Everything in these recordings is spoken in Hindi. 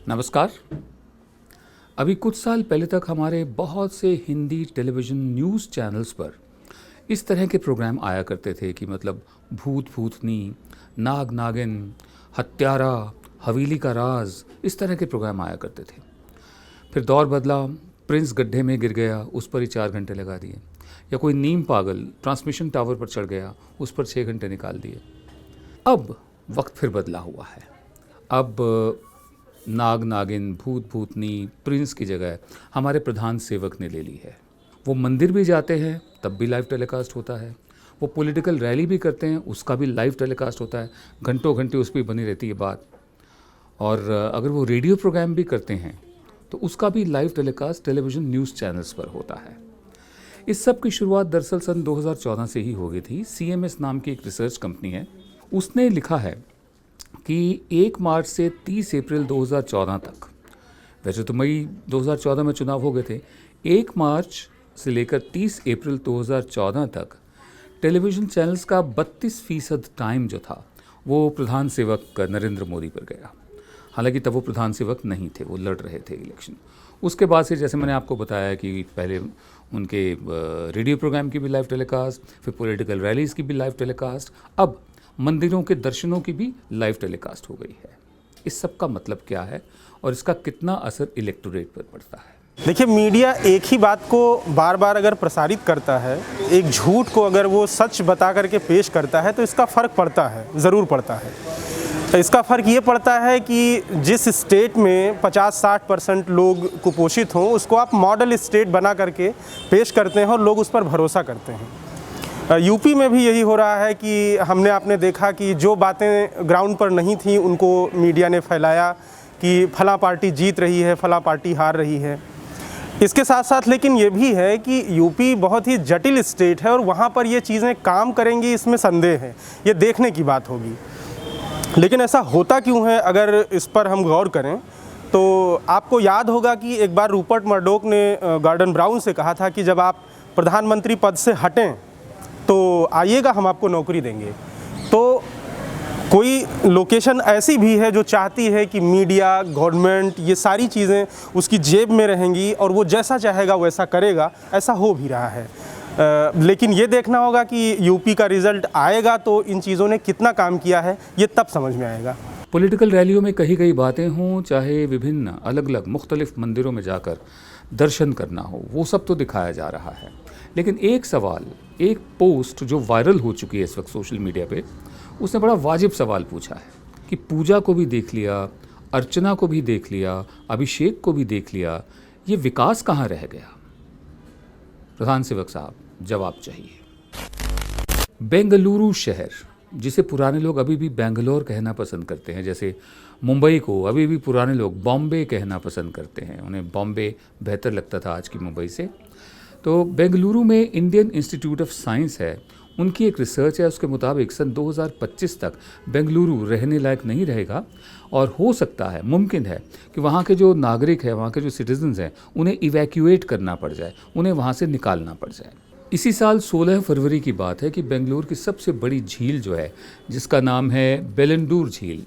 नमस्कार। अभी कुछ साल पहले तक हमारे बहुत से हिंदी टेलीविज़न न्यूज़ चैनल्स पर इस तरह के प्रोग्राम आया करते थे कि मतलब भूत भूतनी, नाग नागिन, हत्यारा, हवेली का राज, इस तरह के प्रोग्राम आया करते थे। फिर दौर बदला, प्रिंस गड्ढे में गिर गया, उस पर ही 4 घंटे लगा दिए, या कोई नीम पागल ट्रांसमिशन टावर पर चढ़ गया, उस पर 6 घंटे निकाल दिए। अब वक्त फिर बदला हुआ है। अब नाग नागिन, भूत भूतनी, प्रिंस की जगह हमारे प्रधान सेवक ने ले ली है। वो मंदिर भी जाते हैं तब भी लाइव टेलीकास्ट होता है, वो पॉलिटिकल रैली भी करते हैं उसका भी लाइव टेलीकास्ट होता है, घंटों घंटे उस पर बनी रहती है बात। और अगर वो रेडियो प्रोग्राम भी करते हैं तो उसका भी live telecast television news channels पर होता है। इस सब की शुरुआत दरअसल सन 2014 से ही हो गई थी। CMS नाम की एक रिसर्च कंपनी है, उसने लिखा है कि 1 मार्च से 30 अप्रैल 2014 तक, वैसे तो मई 2014 में चुनाव हो गए थे, 1 मार्च से लेकर 30 अप्रैल 2014 तक टेलीविज़न चैनल्स का 32% टाइम जो था वो प्रधान सेवक नरेंद्र मोदी पर गया। हालांकि तब वो प्रधान सेवक नहीं थे, वो लड़ रहे थे इलेक्शन। उसके बाद से जैसे मैंने आपको बताया कि पहले उनके रेडियो प्रोग्राम की भी लाइव टेलीकास्ट, फिर पॉलिटिकल रैलीज़ की भी लाइव टेलीकास्ट, अब मंदिरों के दर्शनों की भी लाइव टेलीकास्ट हो गई है। इस सब का मतलब क्या है और इसका कितना असर इलेक्टोरेट पर पड़ता है? देखिए, मीडिया एक ही बात को बार बार अगर प्रसारित करता है, एक झूठ को अगर वो सच बता करके पेश करता है तो इसका फ़र्क पड़ता है, ज़रूर पड़ता है। तो इसका फ़र्क ये पड़ता है कि जिस स्टेट में 50-60% लोग कुपोषित हों, उसको आप मॉडल स्टेट बना करके पेश करते हैं और लोग उस पर भरोसा करते हैं। यूपी में भी यही हो रहा है कि आपने देखा कि जो बातें ग्राउंड पर नहीं थी उनको मीडिया ने फैलाया कि फलां पार्टी जीत रही है, फलां पार्टी हार रही है। इसके साथ साथ लेकिन ये भी है कि यूपी बहुत ही जटिल स्टेट है और वहाँ पर ये चीज़ें काम करेंगी इसमें संदेह है, ये देखने की बात होगी। लेकिन ऐसा होता क्यों है, अगर इस पर हम गौर करें तो आपको याद होगा कि एक बार रूपर्ट मर्डोक ने गॉर्डन ब्राउन से कहा था कि जब आप प्रधानमंत्री पद से हटें तो आइएगा, हम आपको नौकरी देंगे। तो कोई लोकेशन ऐसी भी है जो चाहती है कि मीडिया, गवर्नमेंट, ये सारी चीज़ें उसकी जेब में रहेंगी और वो जैसा चाहेगा वैसा करेगा। ऐसा हो भी रहा है। लेकिन ये देखना होगा कि यूपी का रिज़ल्ट आएगा तो इन चीज़ों ने कितना काम किया है ये तब समझ में आएगा। पॉलिटिकल रैलियों में कही गई बातें हों, चाहे विभिन्न अलग अलग मुख्तलिफ मंदिरों में जाकर दर्शन करना हो, वो सब तो दिखाया जा रहा है। लेकिन एक सवाल, एक पोस्ट जो वायरल हो चुकी है इस वक्त सोशल मीडिया पे, उसने बड़ा वाजिब सवाल पूछा है कि पूजा को भी देख लिया, अर्चना को भी देख लिया, अभिषेक को भी देख लिया, ये विकास कहाँ रह गया? प्रधान सेवक साहब, जवाब चाहिए। बेंगलुरु शहर, जिसे पुराने लोग अभी भी बेंगलोर कहना पसंद करते हैं, जैसे मुंबई को अभी भी पुराने लोग बॉम्बे कहना पसंद करते हैं, उन्हें बॉम्बे बेहतर लगता था आज की मुंबई से। तो बेंगलुरु में इंडियन इंस्टीट्यूट ऑफ साइंस है, उनकी एक रिसर्च है, उसके मुताबिक सन 2025 तक बेंगलुरु रहने लायक नहीं रहेगा और हो सकता है, मुमकिन है कि वहाँ के जो नागरिक हैं, वहाँ के जो सिटीजन्स हैं, उन्हें इवैक्यूएट करना पड़ जाए, उन्हें वहाँ से निकालना पड़ जाए। इसी साल 16 फरवरी की बात है कि बेंगलुरु की सबसे बड़ी झील जो है, जिसका नाम है बेलंडूर झील,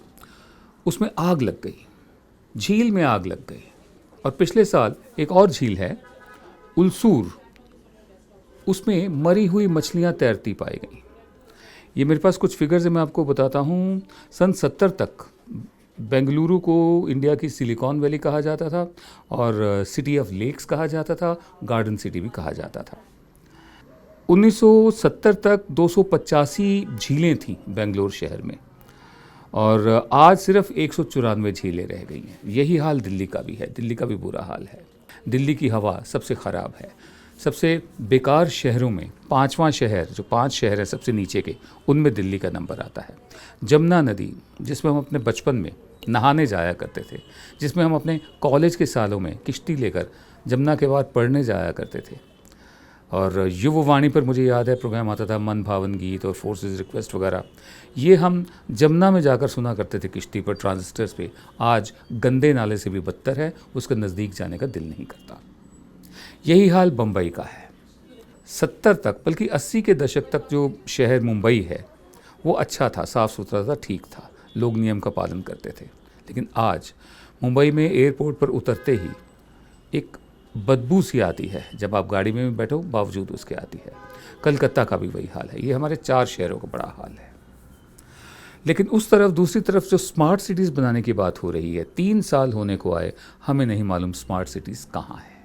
उसमें आग लग गई, झील में आग लग गई। और पिछले साल एक और झील है उलसूर, उसमें मरी हुई मछलियां तैरती पाई गई। ये मेरे पास कुछ फिगर्स मैं आपको बताता हूँ। सन 70 तक बेंगलुरु को इंडिया की सिलिकॉन वैली कहा जाता था और सिटी ऑफ लेक्स कहा जाता था, गार्डन सिटी भी कहा जाता था। 1970 तक 285 झीलें थीं बेंगलुरु शहर में और आज सिर्फ 194 झीलें रह गई हैं। यही हाल दिल्ली का भी है, दिल्ली का भी बुरा हाल है। दिल्ली की हवा सबसे ख़राब है। सबसे बेकार शहरों में 5वां शहर, जो 5 शहर हैं सबसे नीचे के, उनमें दिल्ली का नंबर आता है। जमुना नदी, जिसमें हम अपने बचपन में नहाने जाया करते थे, जिसमें हम अपने कॉलेज के सालों में किश्ती लेकर जमुना के पार पढ़ने जाया करते थे। और युववाणी पर मुझे याद है प्रोग्राम आता था, मन भावन गीत और फोर्सेस रिक्वेस्ट वगैरह, ये हम जमुना में जाकर सुना करते थे किश्ती पर, ट्रांजिस्टर्स पे। आज गंदे नाले से भी बदतर है, उसके नज़दीक जाने का दिल नहीं करता। यही हाल बम्बई का है। 70 तक, बल्कि 80 के दशक तक जो शहर मुंबई है वो अच्छा था, साफ़ सुथरा था, ठीक था, लोग नियम का पालन करते थे। लेकिन आज मुंबई में एयरपोर्ट पर उतरते ही एक बदबू सी आती है, जब आप गाड़ी में बैठो बावजूद उसके आती है। कलकत्ता का भी वही हाल है। ये हमारे 4 शहरों का बड़ा हाल है। लेकिन उस तरफ दूसरी तरफ जो स्मार्ट सिटीज़ बनाने की बात हो रही है, 3 साल होने को आए, हमें नहीं मालूम स्मार्ट सिटीज़ कहाँ है।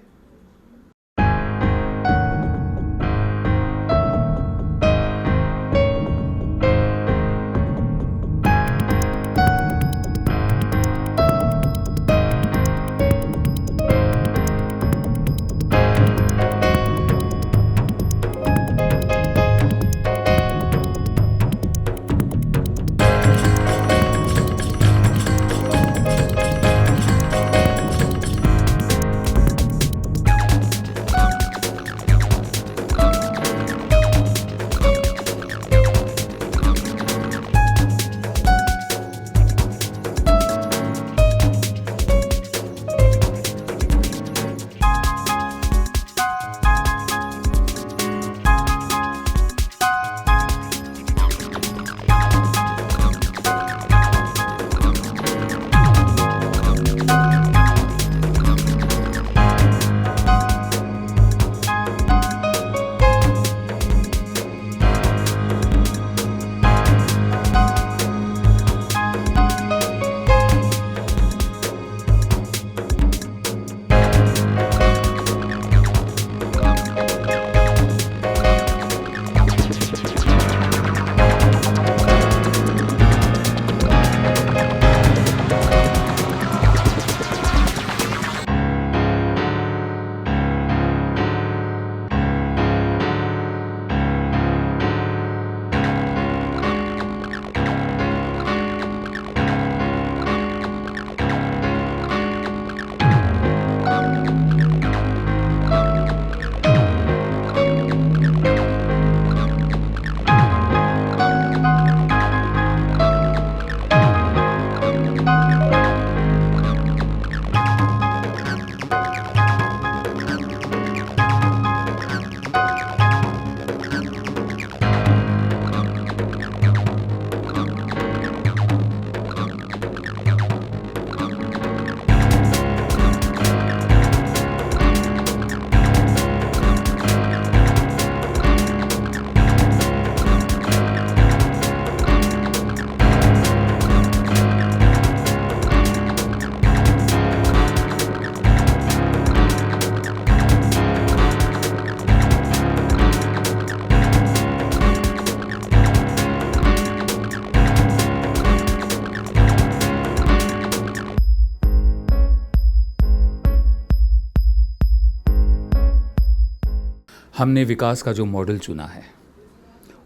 हमने विकास का जो मॉडल चुना है,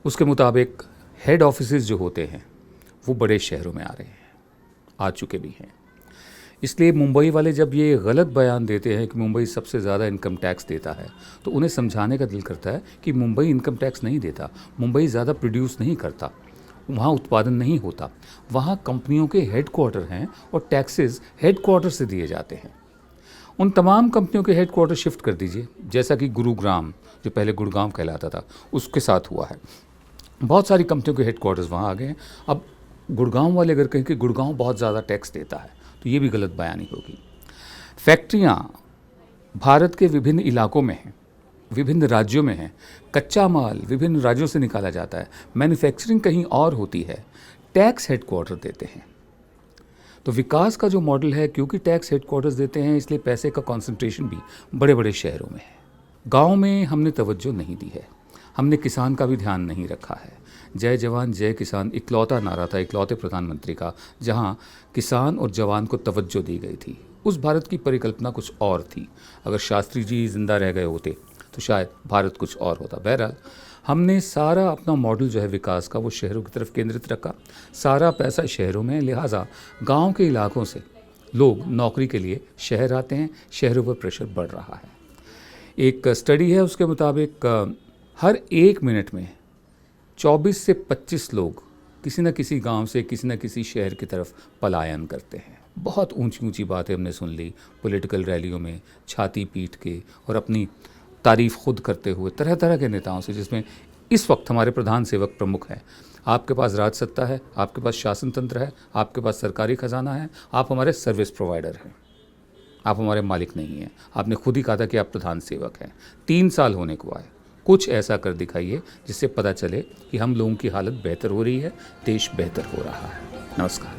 उसके मुताबिक हेड ऑफिसेज जो होते हैं वो बड़े शहरों में आ रहे हैं, आ चुके भी हैं। इसलिए मुंबई वाले जब ये गलत बयान देते हैं कि मुंबई सबसे ज़्यादा इनकम टैक्स देता है, तो उन्हें समझाने का दिल करता है कि मुंबई इनकम टैक्स नहीं देता, मुंबई ज़्यादा प्रोड्यूस नहीं करता, वहाँ उत्पादन नहीं होता, वहाँ कंपनियों के हेडक्वार्टर हैं और टैक्सेस हेडक्वार्टर से दिए जाते हैं। उन तमाम कंपनियों के हेडक्वार्टर शिफ्ट कर दीजिए, जैसा कि गुरुग्राम जो पहले गुड़गांव कहलाता था उसके साथ हुआ है। बहुत सारी कंपनियों के हेडक्वार्टर्स वहाँ आ गए हैं। अब गुड़गांव वाले अगर कहें कि गुड़गांव बहुत ज़्यादा टैक्स देता है, तो ये भी गलत बयानी होगी। फैक्ट्रियाँ भारत के विभिन्न इलाकों में हैं, विभिन्न राज्यों में हैं, कच्चा माल विभिन्न राज्यों से निकाला जाता है, मैन्युफैक्चरिंग कहीं और होती है, टैक्स हेडक्वार्टर देते हैं। तो विकास का जो मॉडल है, क्योंकि टैक्स हेडक्वार्टर्स देते हैं, इसलिए पैसे का कॉन्सेंट्रेशन भी बड़े बड़े शहरों में है। गांव में हमने तवज्जो नहीं दी है, हमने किसान का भी ध्यान नहीं रखा है। जय जवान जय किसान इकलौता नारा था इकलौते प्रधानमंत्री का, जहां किसान और जवान को तवज्जो दी गई थी। उस भारत की परिकल्पना कुछ और थी। अगर शास्त्री जी जिंदा रह गए होते तो शायद भारत कुछ और होता। बहरहाल हमने सारा अपना मॉडल जो है विकास का वो शहरों की तरफ केंद्रित रखा। सारा पैसा शहरों में, लिहाजा गांव के इलाकों से लोग नौकरी के लिए शहर आते हैं, शहरों पर प्रेशर बढ़ रहा है। एक स्टडी है, उसके मुताबिक हर 1 मिनट में 24 से 25 लोग किसी न किसी गांव से किसी न किसी शहर की तरफ पलायन करते हैं। बहुत ऊंची ऊंची बातें हमने सुन ली पॉलिटिकल रैलियों में, छाती पीट के और अपनी तारीफ खुद करते हुए तरह तरह के नेताओं से, जिसमें इस वक्त हमारे प्रधान सेवक प्रमुख हैं। आपके पास राज सत्ता है, आपके पास शासन तंत्र है, आपके पास सरकारी खजाना है, आप हमारे सर्विस प्रोवाइडर हैं, आप हमारे मालिक नहीं हैं। आपने खुद ही कहा था कि आप प्रधान सेवक हैं। 3 साल होने को आए, कुछ ऐसा कर दिखाइए जिससे पता चले कि हम लोगों की हालत बेहतर हो रही है, देश बेहतर हो रहा है। नमस्कार।